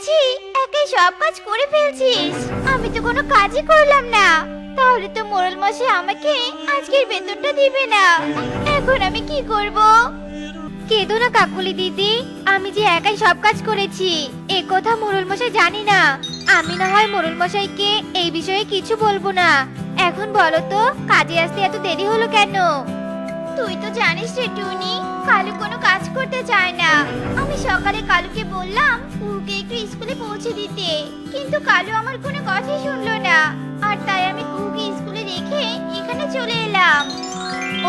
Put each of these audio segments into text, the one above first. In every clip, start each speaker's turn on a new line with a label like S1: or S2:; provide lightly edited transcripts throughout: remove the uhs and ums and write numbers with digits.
S1: দেখছি একাই সব কাজ করে ফেলছিস। আমি তো কোনো কাজই করলাম না। তাহলে তো মোড়ল মশাই আমাকে আজকের বেতনটা দিবে না। এখন আমি কি করব? কেঁদো না কাকুলি দিদি, আমি যে একাই সব কাজ করেছি এ কথা মোড়ল মশাই জানি না। আমি না হয় মোড়ল মশাইকে এই বিষয়ে কিছু বলবো না। এখন বলো তো কাজে আসতে এত দেরি হলো কেন? তুই তো জানিস রে টুনি, কালু কোনো কাজ করতে চায় না। আমি সকালে কালুকে বললাম কুহুকে একটু স্কুলে পৌঁছে দিতে, কিন্তু কালু আমার কোনো কথাই শুনলো না। আর তাই আমি কুহুকে স্কুলে রেখে এখানে চলে এলাম।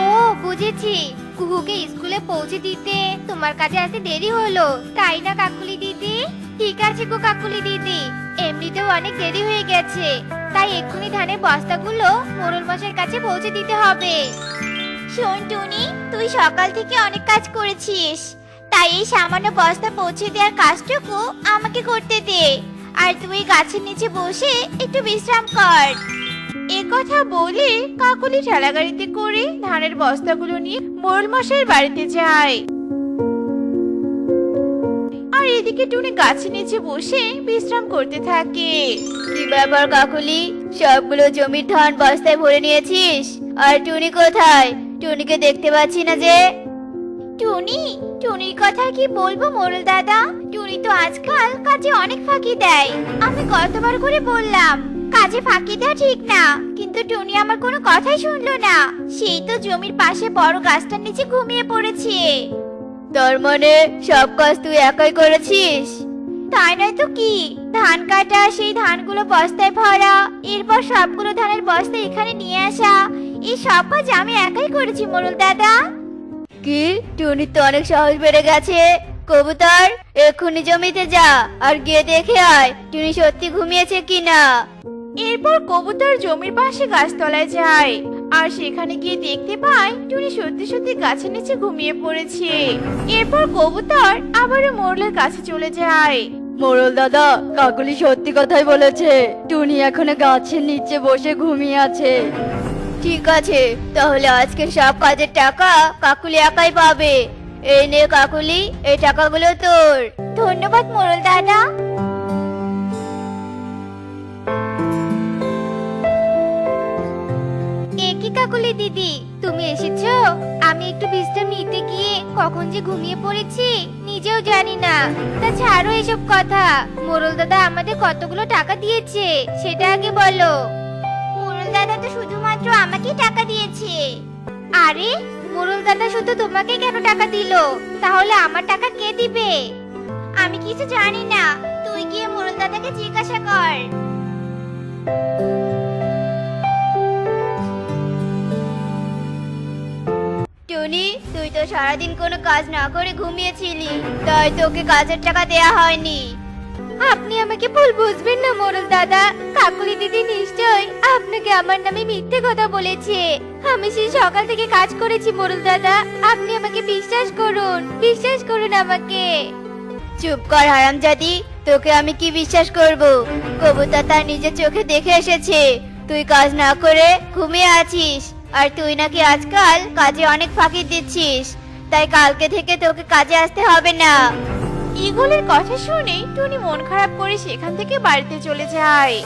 S1: ও বুঝেছি, কুহুকে স্কুলে পৌঁছে দিতে তোমার কাছে আসতে দেরি হলো, তাই না কাকুলি দিদি? ঠিক আছে গো কাকুলি দিদি, এমনিতেও অনেক দেরি হয়ে গেছে, তাই এক্ষুনি ধানের বস্তাগুলো মোড়ল মশাইয়ের কাছে পৌঁছে দিতে হবে। শোন টুনি, তুই সকাল থেকে অনেক কাজ করেছিস, তাই এই সামান্য বস্তা পৌঁছে দেওয়ার কাজটুকু আমাকে করতে দে। আর তুই গাছের নিচে বসে একটু বিশ্রাম কর। এ কথা বলে কাকুলি ঠেলাগাড়িতে করে ধানের বস্তাগুলো নিয়ে মোড়ল মশাইয়ের বাড়িতে যায়। আর এদিকে টুনি গাছের নিচে বসে বিশ্রাম করতে থাকে। কি ব্যাপার কাকুলি, সবগুলো জমির ধান বস্তায় ভরে নিয়েছিস? আর টুনি কোথায়? টুনিকে দেখতে পাচ্ছি না যে। টুনির কথা কি বলবো মোড়ল দাদা, টুনি তো আজকাল কাজে অনেক ফাঁকি দেয়। আমি কতবার করে বললাম কাজে ফাঁকি দেওয়া ঠিক না, কিন্তু টুনি আমার কোনো কথাই শুনলো না। সেই তো জমির পাশে বড় গাছটার নিচে ঘুমিয়ে পড়েছে। তার মানে সব কাজ তুই একাই করেছিস? তাই নয় তো কি, ধান কাটা, সেই ধানগুলো বস্তায় ভরা, এরপর সবগুলো ধানের বস্তা এখানে নিয়ে আসা, এই সব কাজ আমি একাই করেছি মোড়ল দাদা। কি, টুনি তো অনেক সাহস বেড়ে গেছে। কবুতর, এক্ষুনি জমিতে যা আর গিয়ে দেখে আয় টুনি সত্যি ঘুমিয়েছে কিনা। এরপর কবুতর জমির পাশে গাছতলায় যায়, আর সেখানে গিয়ে দেখতে পায় টুনি সত্যি সত্যি গাছের নিচে ঘুমিয়ে পড়েছে। এরপর কবুতর আবারও মোড়লের কাছে চলে যায়।
S2: মোড়ল দাদা, কাকুলি সত্যি কথাই বলেছে, টুনি এখনো গাছের নিচে বসে ঘুমিয়ে আছে।
S1: ঠিক আছে, তাহলে আজকের সব কাজের টাকা কাকুলি একাই পাবে। এই নে কাকুলি, এই টাকাগুলো তোর। ধন্যবাদ মোড়ল দাদা। কি কাকুলি দিদি, তুমি এসেছো? আমি একটু বিশ্রাম নিতে গিয়ে কখন যে ঘুমিয়ে পড়েছি নিজেও জানি না। তা ছাড়ো এসব কথা, মোড়ল দাদা আমাদের কতগুলো টাকা দিয়েছে সেটা আগে বলো। মোড়ল দাদা তো শুধুমাত্র আমাকে টাকা দিয়েছে। আরে, মোড়ল দাদা শুধু তোমাকে কেন টাকা দিল? তাহলে আমার টাকা কে দিবে? আমি কিছু জানি না, তুই গিয়ে মোড়ল দাদাকে জিজ্ঞাসা কর। টুনি, তুই তো সারাদিন কোনো কাজ না করে ঘুমিয়েছিলি, তাই তোকে কাজের টাকা দেয়া হয়নি। আপনি আমাকে ভুল বুঝবেন না মোড়ল দাদা, কাকুলি দিদি নিশ্চয়ই আপনাকে আমার নামে মিথ্যে কথা বলেছে। আমি সেই সকাল থেকে কাজ করেছি মোড়ল দাদা, আপনি আমাকে বিশ্বাস করুন আমাকে। চুপ কর হারামজাদি, তোকে আমি কি বিশ্বাস করব? কবুতর তার নিজের চোখে দেখে এসেছে তুই কাজ না করে ঘুমিয়ে আছিস, আর তুই নাকি আজকাল কাজে অনেক ফাঁকি দিচ্ছিস, তাই কালকে থেকে তোকে কাজে আসতে হবে না। ইগলের কথা শুনে টুনি মন খারাপ করে সেখান থেকে বাড়িতে চলে যায়।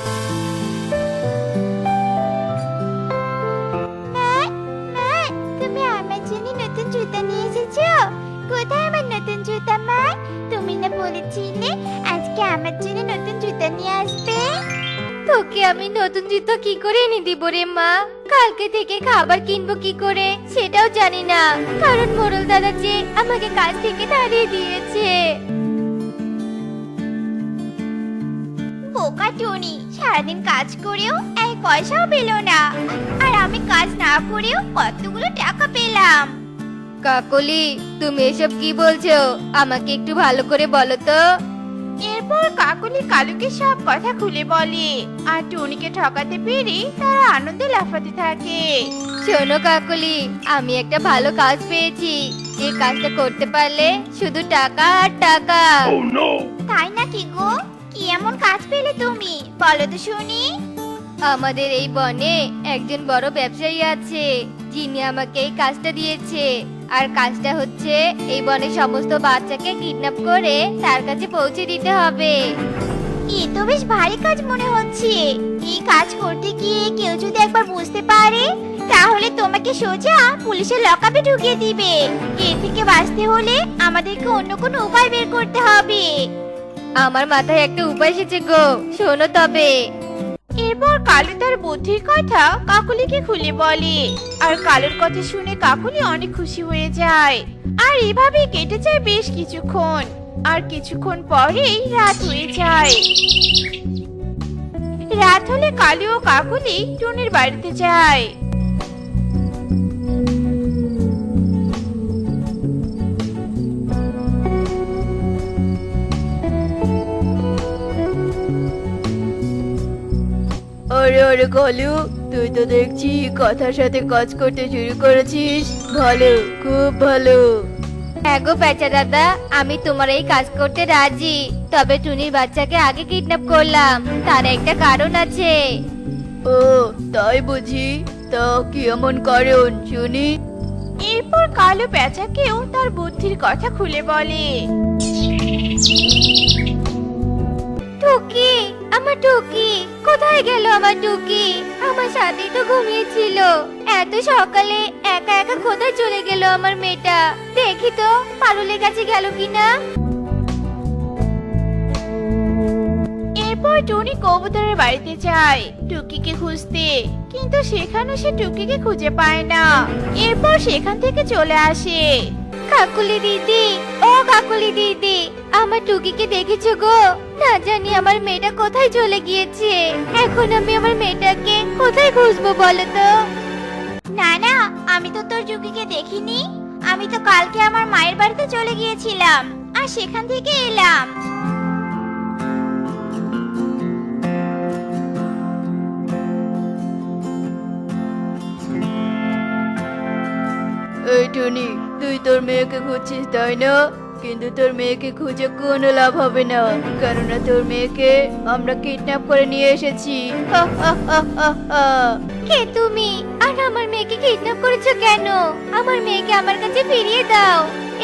S1: তুমি আমার জন্য নতুন জুতা নিয়ে এসেছো? কোথায় আমার নতুন জুতা মা? তুমি না বলেছিলে আজকে আমার জন্য নতুন জুতা নিয়ে আসবে। তোকে আমি নতুন জুতো কি করে এনে দিব রে মা? কালকে থেকে খাবার কিনবো কি করে সেটাও জানি না, কারণ মোড়ল দাদা যে আমাকে কাজ থেকে তাড়িয়ে দিয়েছে। বোকা টুনি, সারাদিন কাজ করেও এক পয়সাও পেল না, আর আমি কাজ না করেও কতগুলো টাকা পেলাম।
S2: কাকলি, তুমি এসব কি বলছো? আমাকে একটু ভালো করে বলো তো।
S1: এরপর কাকুলি কালুকে সব কথা খুলে বলে, আর টুনিকে ঠকাতে পেরে তারা আনন্দে লাফাতে থাকে।
S2: শোনো কাকলি, আমি একটা ভালো কাজ পেয়েছি, এই কাজটা করতে পারলে শুধু টাকা আর টাকা।
S1: তাই নাকি গো? কি এমন কাজ পেলে তুমি, বলো তো শুনি।
S2: আমাদের এই বনে একজন বড় ব্যবসায়ী আছে, যিনি আমাকে এই কাজটা দিয়েছে। আর কাজটা হচ্ছে এই বনের সমস্ত বাচ্চাকে কিডন্যাপ করে তার কাছে পৌঁছে দিতে হবে।
S1: এ তো বেশ ভারী কাজ মনে হচ্ছে। এই কাজ করতে গিয়ে কেউ যদি একবার বুঝতে পারে, তাহলে তোমাকে সোজা পুলিশের লকআপে ঢুকিয়ে দিবে। এর থেকে বাঁচতে হলে আমাদেরকে অন্য কোনো উপায় বের করতে হবে।
S2: আমার মাথায় একটা উপায় এসেছে গো, শোনো তবে।
S1: এরপর কালু তার বুদ্ধির কথা কাকুলিকে খুলে বলে, আর কালুর কথা শুনে কাকুলি অনেক খুশি হয়ে যায়। আর এভাবেই কেটে যায় বেশ কিছুক্ষণ। আর কিছুক্ষণ পরেই রাত হয়ে যায়। রাত হলে কালু ও কাকুলি টুনির বাড়িতে যায়।
S3: আরে আরে কালু, তুই তো দেখছি কথার সাথে কাজ করতে শুরু করেছিস। ভালো, খুব ভালো।
S2: হ্যাঁ গো পেঁচা দাদা, আমি তোমার এই কাজ করতে রাজি। তবে টুনির বাচ্চাকে আগে কিডন্যাপ করলাম, তার একটা কারণ আছে।
S3: ও তাই বুঝি? তা কি এমন কারণ শুনি?
S1: এরপর কালু পেঁচাকেও তার বুদ্ধির কথা খুলে বলে।
S2: টুকি, আমার টুকি কোথায় গেল? আমার টুকি আমার সাথে তো ঘুমিয়েছিল। এত সকালে একা একা কোথায় চলে গেল আমার মেয়েটা? দেখি তো পারুলের কাছে গেল কিনা।
S1: এরপর টুনি কবুতরের বাড়িতে যায় টুকিকে খুঁজতে, কিন্তু সেখানে সে টুকিকে খুঁজে পায় না। এরপর সেখান থেকে চলে আসে।
S2: কাকুলি দিদি, ও কাকুলি দিদি, আমার টুকিকে দেখেছো গো? না জানি আমার মেয়েটা কোথায় চলে গিয়েছে। এখন আমি আমার মেয়েটাকে কোথায় খুঁজবো বলো তো?
S1: না না, আমি তো তোর টুকিকে দেখিনি। আমি তো কালকে আমার মায়ের বাড়িতে চলে গিয়েছিলাম, আর সেখান থেকে এলাম।
S3: এই টুনি, তুই তোর মেয়েকে খুঁজছিস তাই না? কিন্তু তোর মেয়েকে খুঁজে কোনো লাভ হবে না, কেননা তোর মেয়েকে আমরা কিডন্যাপ করে নিয়ে এসেছি। হা হা হা হা হা।
S2: কে তুমি? আর আমার মেয়েকে কিডন্যাপ করেছো কেন? আমার মেয়েকে আমার কাছে ফিরিয়ে দাও।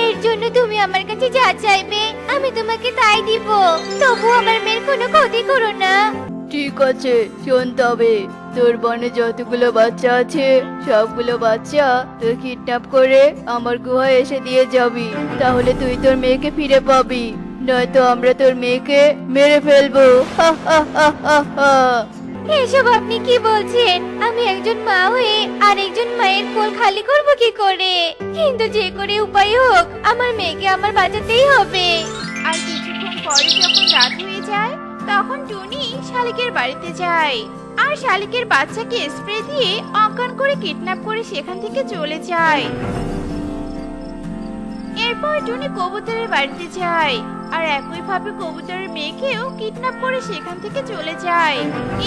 S2: এর জন্য তুমি আমার কাছে যা চাইবে আমি তোমাকে তাই দিব। তবু আমার মেয়ের কোনো ক্ষতি করো না।
S3: ঠিক আছে, শোন তবে, তোর বনে যতগুলো বাচ্চা আছে সবগুলো বাচ্চা তুই কিডন্যাপ করে আমার গুহায় এসে দিয়ে যাবি। তাহলে তুই তোর মেয়েকে ফিরে পাবি, নয়তো আমরা তোর মেয়েকে মেরে ফেলবো। হা হা হা হা হা।
S2: এসব আপনি কি বলছেন? আমি একজন মা হয়ে আর একজন মায়ের কোল খালি করব কি করে? কিন্তু যে করে উপায় হোক আমার মেয়েকে আমার বাঁচাতেই হবে।
S1: আর কিছুক্ষণ পরে যখন রাত হয়ে যায়, তখন টুনি শালিকের বাড়িতে যায়। আর শালিকের বাচ্চাকে স্প্রে দিয়ে অজ্ঞান করে কিডন্যাপ করে সেখান থেকে চলে যায়। এরপর টুনি কবুতরের বাড়িতে যায়, আর একইভাবে কবুতরের মেয়েকেও কিডন্যাপ করে সেখান থেকে চলে যায়।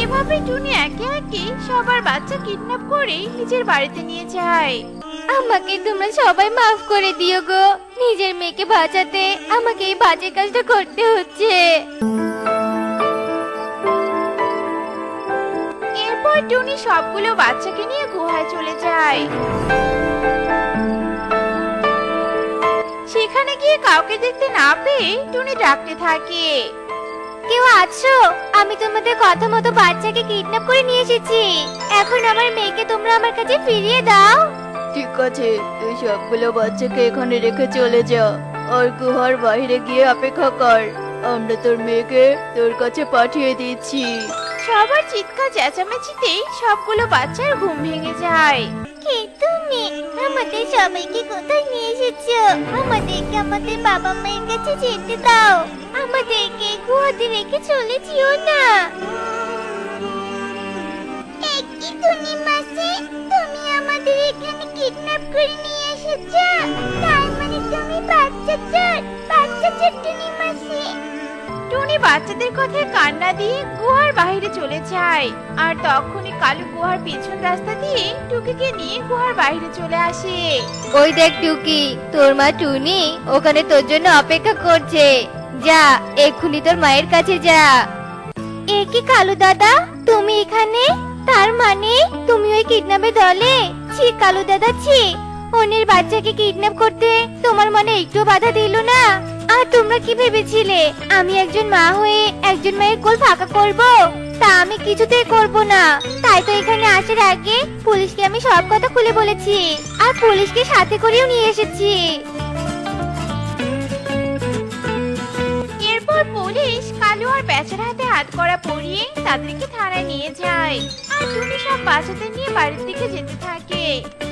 S1: এভাবে টুনি একে একে সবার বাচ্চা কিডন্যাপ করে নিজের বাড়িতে নিয়ে যায়।
S2: আমাকে তোমরা সবাই মাফ করে দিও গো। নিজের মেয়েকে বাঁচাতে আমাকে এই বাজে কাজটা করতে হচ্ছে।
S1: এরপর টুনি সবগুলো বাচ্চাকে নিয়ে গুহায় চলে যায়। সেখানে গিয়ে কাউকে দেখতে না পেয়ে টুনি ডাকতে থাকে।
S2: কেউ আছো? আমি তোমাদের কথা মতো বাচ্চাকে কিডন্যাপ করে নিয়ে এসেছি। এখন আমার মেয়েকে তোমরা আমার কাছে ফিরিয়ে দাও।
S3: ঠিক আছে, তুই সবগুলো বাচ্চাকে এখানে রেখে চলে যা, আর গুহার বাইরে গিয়ে অপেক্ষা কর। আমরা তোর মেয়েকে তোর কাছে পাঠিয়ে দিচ্ছি।
S1: সবার চিৎকার চেঁচামেচিতেই সবগুলো বাচ্চার ঘুম ভেঙে যায়।
S2: কে তুমি? আমাদের সবাইকে কোথায় নিয়ে এসেছো? আমাদেরকে আমাদের বাবা মায়ের কাছে যেতে দাও। আমাদেরকে গুহাতে রেখে চলে যেও না।
S1: কি টুনি মাসি, তুমি আমাদের এখানে কিডন্যাপ করে নিয়ে এসেছো? তার মানে তুমি বাচ্চা চোর টুনি মাসি। টুনি বাচ্চাদের কথায় কান্না দিয়ে গুহার বাইরে চলে যায়। আর তখনই কালু গুহার পেছন রাস্তা দিয়ে টুকিকে নিয়ে গুহার বাইরে চলে আসে।
S2: ওই দেখ টুকি, তোর মা টুনি ওখানে তোর জন্য অপেক্ষা করছে। যা এক্ষুনি তোর মায়ের কাছে যা। এ কি কালু দাদা, তুমি এখানে? তার মানে তুমি ওই কিডন্যাপের দলে? ছি কালু দাদা ছি, অন্যের বাচ্চাকে কিডন্যাপ করতে তোমার মনে একটু বাধা দিল না? আর তোমরা কি ভেবেছিলে আমি একজন মা হয়ে একজন মায়ের কোল ফাঁকা করব? তা আমি কিছুতেই করব না। তাই তো এখানে আসার আগে পুলিশকে আমি সব কথা খুলে বলেছি, আর পুলিশকে সাথে করেও নিয়ে এসেছি।
S1: এরপর পুলিশ কালু আর বেচার হাতে হাত করা পরিয়ে তাদেরকে থানায় নিয়ে যায়। আর টুনি সব বাচ্চাদের নিয়ে বাড়ির দিকে যেতে থাকে।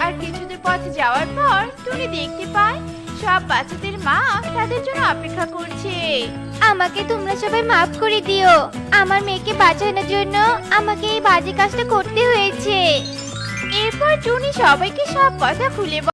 S1: আর কিছুদূর পথে যাওয়ার পর টুনি দেখতে পায় সব বাচ্চাদের মা তাদের জন্য অপেক্ষা করছে।
S2: আমাকে তোমরা সবাই মাফ করে দিও। আমার মেয়েকে বাঁচানোর জন্য আমাকে এই বাজে কাজটা করতে হয়েছে।
S1: এরপর টুনি সবাইকে সব কথা খুলে